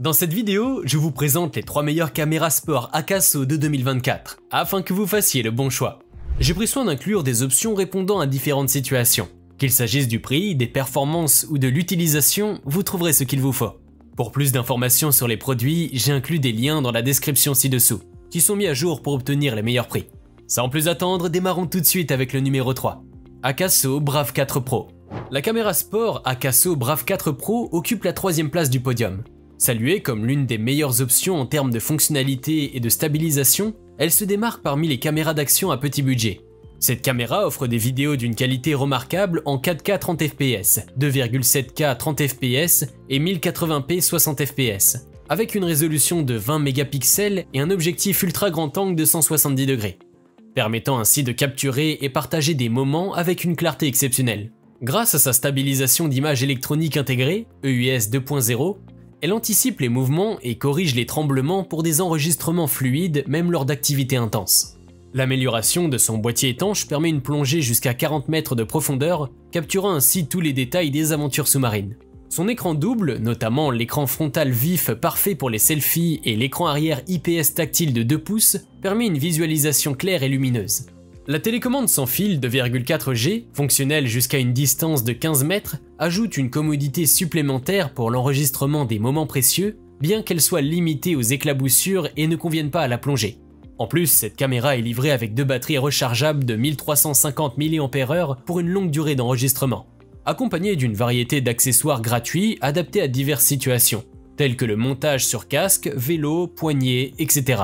Dans cette vidéo, je vous présente les 3 meilleures caméras sport Akaso de 2024, afin que vous fassiez le bon choix. J'ai pris soin d'inclure des options répondant à différentes situations. Qu'il s'agisse du prix, des performances ou de l'utilisation, vous trouverez ce qu'il vous faut. Pour plus d'informations sur les produits, j'ai inclus des liens dans la description ci-dessous, qui sont mis à jour pour obtenir les meilleurs prix. Sans plus attendre, démarrons tout de suite avec le numéro 3. Akaso Brave 4 Pro. La caméra sport Akaso Brave 4 Pro occupe la 3e place du podium. Saluée comme l'une des meilleures options en termes de fonctionnalité et de stabilisation, elle se démarque parmi les caméras d'action à petit budget. Cette caméra offre des vidéos d'une qualité remarquable en 4K 30 fps, 2,7K 30 fps et 1080p 60 fps, avec une résolution de 20 mégapixels et un objectif ultra grand angle de 170 degrés, permettant ainsi de capturer et partager des moments avec une clarté exceptionnelle. Grâce à sa stabilisation d'image électronique intégrée, EIS 2.0, elle anticipe les mouvements et corrige les tremblements pour des enregistrements fluides même lors d'activités intenses. L'amélioration de son boîtier étanche permet une plongée jusqu'à 40 mètres de profondeur, capturant ainsi tous les détails des aventures sous-marines. Son écran double, notamment l'écran frontal vif parfait pour les selfies et l'écran arrière IPS tactile de 2 pouces, permet une visualisation claire et lumineuse. La télécommande sans fil 2,4G, fonctionnelle jusqu'à une distance de 15 mètres, ajoute une commodité supplémentaire pour l'enregistrement des moments précieux, bien qu'elle soit limitée aux éclaboussures et ne convienne pas à la plongée. En plus, cette caméra est livrée avec 2 batteries rechargeables de 1350 mAh pour une longue durée d'enregistrement, accompagnée d'une variété d'accessoires gratuits adaptés à diverses situations, tels que le montage sur casque, vélo, poignet, etc.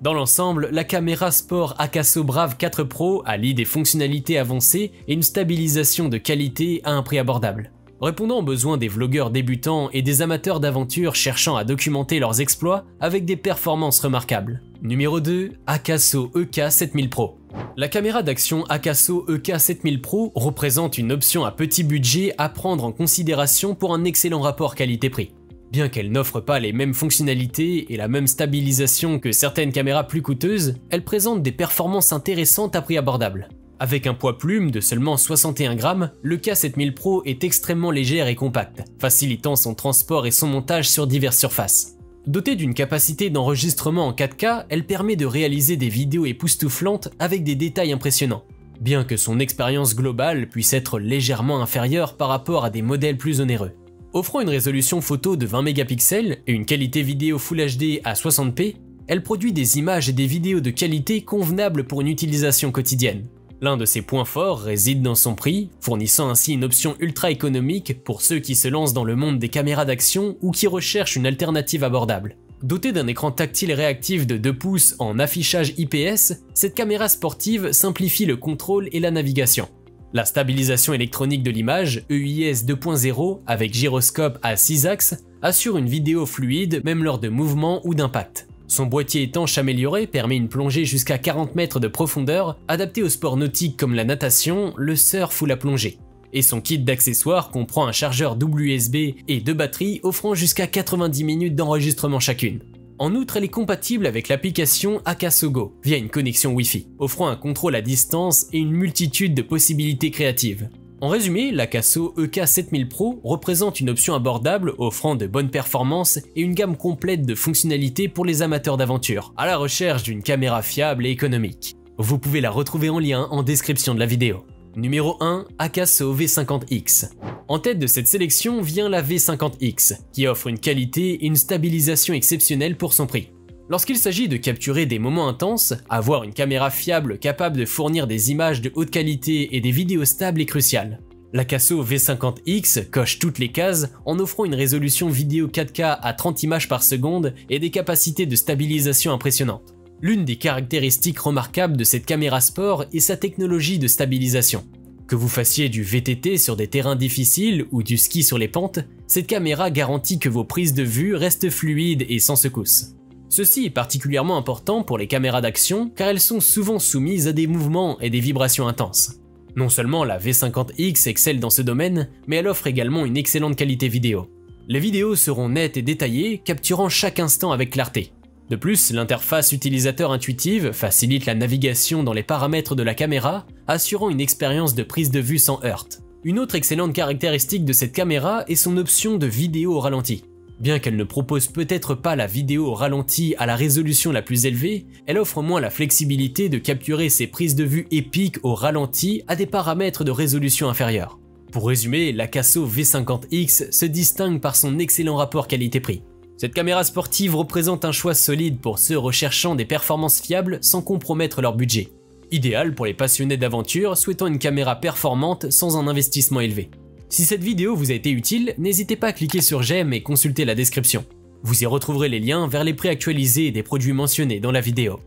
Dans l'ensemble, la caméra sport Akaso Brave 4 Pro allie des fonctionnalités avancées et une stabilisation de qualité à un prix abordable. Répondant aux besoins des vlogueurs débutants et des amateurs d'aventure cherchant à documenter leurs exploits avec des performances remarquables. Numéro 2, Akaso EK 7000 Pro. La caméra d'action Akaso EK 7000 Pro représente une option à petit budget à prendre en considération pour un excellent rapport qualité-prix. Bien qu'elle n'offre pas les mêmes fonctionnalités et la même stabilisation que certaines caméras plus coûteuses, elle présente des performances intéressantes à prix abordable. Avec un poids plume de seulement 61 grammes, le K7000 Pro est extrêmement légère et compacte, facilitant son transport et son montage sur diverses surfaces. Dotée d'une capacité d'enregistrement en 4K, elle permet de réaliser des vidéos époustouflantes avec des détails impressionnants, bien que son expérience globale puisse être légèrement inférieure par rapport à des modèles plus onéreux. Offrant une résolution photo de 20 mégapixels et une qualité vidéo Full HD à 60p, elle produit des images et des vidéos de qualité convenables pour une utilisation quotidienne. L'un de ses points forts réside dans son prix, fournissant ainsi une option ultra économique pour ceux qui se lancent dans le monde des caméras d'action ou qui recherchent une alternative abordable. Dotée d'un écran tactile réactif de 2 pouces en affichage IPS, cette caméra sportive simplifie le contrôle et la navigation. La stabilisation électronique de l'image, EIS 2.0 avec gyroscope à 6 axes, assure une vidéo fluide même lors de mouvements ou d'impact. Son boîtier étanche amélioré permet une plongée jusqu'à 40 mètres de profondeur, adaptée aux sports nautiques comme la natation, le surf ou la plongée. Et son kit d'accessoires comprend un chargeur double USB et 2 batteries offrant jusqu'à 90 minutes d'enregistrement chacune. En outre, elle est compatible avec l'application Akaso Go via une connexion Wi-Fi, offrant un contrôle à distance et une multitude de possibilités créatives. En résumé, l'Akaso EK 7000 Pro représente une option abordable offrant de bonnes performances et une gamme complète de fonctionnalités pour les amateurs d'aventure, à la recherche d'une caméra fiable et économique. Vous pouvez la retrouver en lien en description de la vidéo. Numéro 1, Akaso V50X. En tête de cette sélection vient la V50X, qui offre une qualité et une stabilisation exceptionnelles pour son prix. Lorsqu'il s'agit de capturer des moments intenses, avoir une caméra fiable capable de fournir des images de haute qualité et des vidéos stables est crucial. L'Akaso V50X coche toutes les cases en offrant une résolution vidéo 4K à 30 images par seconde et des capacités de stabilisation impressionnantes. L'une des caractéristiques remarquables de cette caméra sport est sa technologie de stabilisation. Que vous fassiez du VTT sur des terrains difficiles ou du ski sur les pentes, cette caméra garantit que vos prises de vue restent fluides et sans secousse. Ceci est particulièrement important pour les caméras d'action car elles sont souvent soumises à des mouvements et des vibrations intenses. Non seulement la V50X excelle dans ce domaine, mais elle offre également une excellente qualité vidéo. Les vidéos seront nettes et détaillées, capturant chaque instant avec clarté. De plus, l'interface utilisateur intuitive facilite la navigation dans les paramètres de la caméra, assurant une expérience de prise de vue sans heurts. Une autre excellente caractéristique de cette caméra est son option de vidéo au ralenti. Bien qu'elle ne propose peut-être pas la vidéo au ralenti à la résolution la plus élevée, elle offre au moins la flexibilité de capturer ses prises de vue épiques au ralenti à des paramètres de résolution inférieurs. Pour résumer, l'Akaso V50X se distingue par son excellent rapport qualité-prix. Cette caméra sportive représente un choix solide pour ceux recherchant des performances fiables sans compromettre leur budget. Idéal pour les passionnés d'aventure souhaitant une caméra performante sans un investissement élevé. Si cette vidéo vous a été utile, n'hésitez pas à cliquer sur j'aime et consulter la description. Vous y retrouverez les liens vers les prix actualisés des produits mentionnés dans la vidéo.